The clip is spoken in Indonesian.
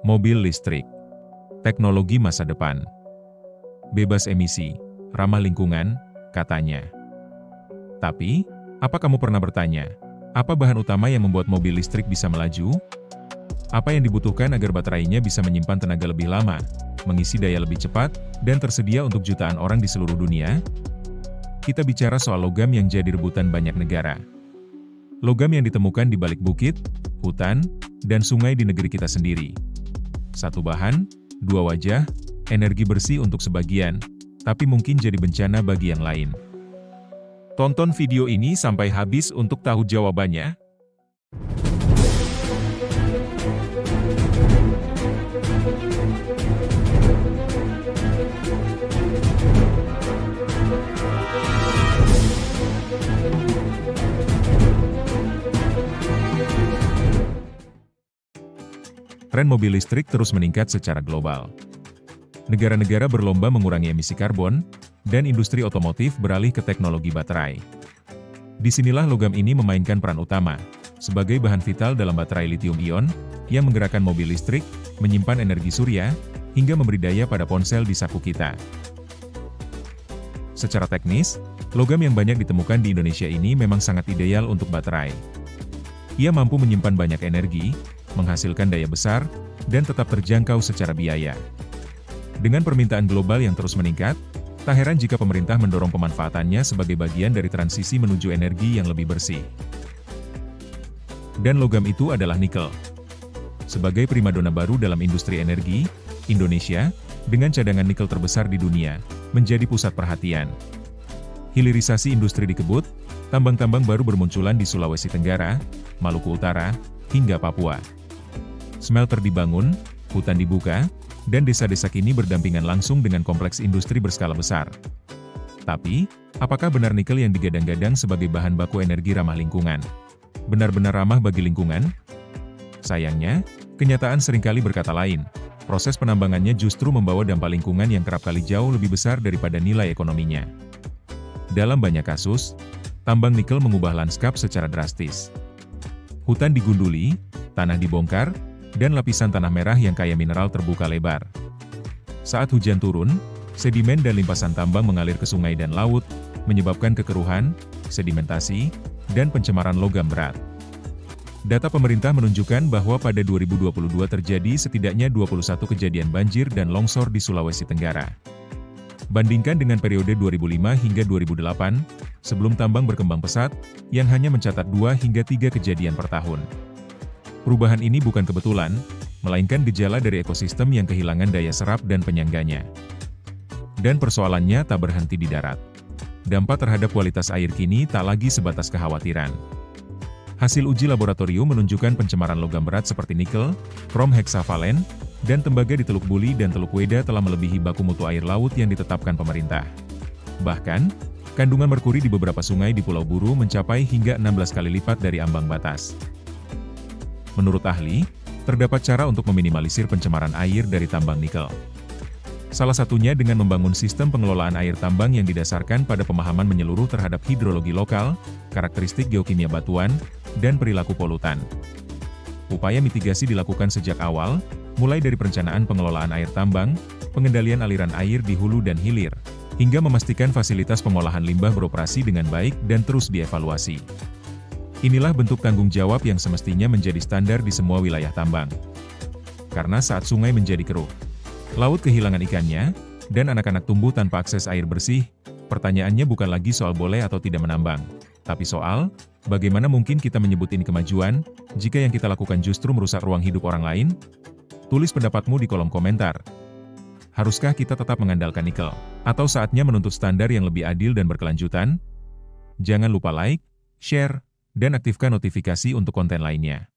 Mobil listrik, teknologi masa depan, bebas emisi, ramah lingkungan, katanya. Tapi, apa kamu pernah bertanya, apa bahan utama yang membuat mobil listrik bisa melaju? Apa yang dibutuhkan agar baterainya bisa menyimpan tenaga lebih lama, mengisi daya lebih cepat, dan tersedia untuk jutaan orang di seluruh dunia? Kita bicara soal logam yang jadi rebutan banyak negara. Logam yang ditemukan di balik bukit, hutan, dan sungai di negeri kita sendiri. Satu bahan, dua wajah, energi bersih untuk sebagian, tapi mungkin jadi bencana bagi yang lain. Tonton video ini sampai habis untuk tahu jawabannya. Tren mobil listrik terus meningkat secara global. Negara-negara berlomba mengurangi emisi karbon, dan industri otomotif beralih ke teknologi baterai. Disinilah logam ini memainkan peran utama, sebagai bahan vital dalam baterai lithium-ion, yang menggerakkan mobil listrik, menyimpan energi surya, hingga memberi daya pada ponsel di saku kita. Secara teknis, logam yang banyak ditemukan di Indonesia ini memang sangat ideal untuk baterai. Ia mampu menyimpan banyak energi, menghasilkan daya besar, dan tetap terjangkau secara biaya. Dengan permintaan global yang terus meningkat, tak heran jika pemerintah mendorong pemanfaatannya sebagai bagian dari transisi menuju energi yang lebih bersih. Dan logam itu adalah nikel. Sebagai primadona baru dalam industri energi, Indonesia, dengan cadangan nikel terbesar di dunia, menjadi pusat perhatian. Hilirisasi industri dikebut, tambang-tambang baru bermunculan di Sulawesi Tenggara, Maluku Utara, hingga Papua. Smelter dibangun, hutan dibuka, dan desa-desa kini berdampingan langsung dengan kompleks industri berskala besar. Tapi, apakah benar nikel yang digadang-gadang sebagai bahan baku energi ramah lingkungan benar-benar ramah bagi lingkungan? Sayangnya, kenyataan seringkali berkata lain. Proses penambangannya justru membawa dampak lingkungan yang kerap kali jauh lebih besar daripada nilai ekonominya. Dalam banyak kasus, tambang nikel mengubah lanskap secara drastis. Hutan digunduli, tanah dibongkar, dan lapisan tanah merah yang kaya mineral terbuka lebar. Saat hujan turun, sedimen dan limpasan tambang mengalir ke sungai dan laut, menyebabkan kekeruhan, sedimentasi, dan pencemaran logam berat. Data pemerintah menunjukkan bahwa pada 2022 terjadi setidaknya 21 kejadian banjir dan longsor di Sulawesi Tenggara. Bandingkan dengan periode 2005 hingga 2008, sebelum tambang berkembang pesat, yang hanya mencatat 2 hingga 3 kejadian per tahun. Perubahan ini bukan kebetulan, melainkan gejala dari ekosistem yang kehilangan daya serap dan penyangganya. Dan persoalannya tak berhenti di darat. Dampak terhadap kualitas air kini tak lagi sebatas kekhawatiran. Hasil uji laboratorium menunjukkan pencemaran logam berat seperti nikel, krom heksavalen, dan tembaga di Teluk Buli dan Teluk Weda telah melebihi baku mutu air laut yang ditetapkan pemerintah. Bahkan, kandungan merkuri di beberapa sungai di Pulau Buru mencapai hingga 16 kali lipat dari ambang batas. Menurut ahli, terdapat cara untuk meminimalisir pencemaran air dari tambang nikel. Salah satunya dengan membangun sistem pengelolaan air tambang yang didasarkan pada pemahaman menyeluruh terhadap hidrologi lokal, karakteristik geokimia batuan, dan perilaku polutan. Upaya mitigasi dilakukan sejak awal, mulai dari perencanaan pengelolaan air tambang, pengendalian aliran air di hulu dan hilir, hingga memastikan fasilitas pengolahan limbah beroperasi dengan baik dan terus dievaluasi. Inilah bentuk tanggung jawab yang semestinya menjadi standar di semua wilayah tambang. Karena saat sungai menjadi keruh, laut kehilangan ikannya, dan anak-anak tumbuh tanpa akses air bersih, pertanyaannya bukan lagi soal boleh atau tidak menambang, tapi soal, bagaimana mungkin kita menyebut ini kemajuan, jika yang kita lakukan justru merusak ruang hidup orang lain? Tulis pendapatmu di kolom komentar. Haruskah kita tetap mengandalkan nikel? Atau saatnya menuntut standar yang lebih adil dan berkelanjutan? Jangan lupa like, share, dan aktifkan notifikasi untuk konten lainnya.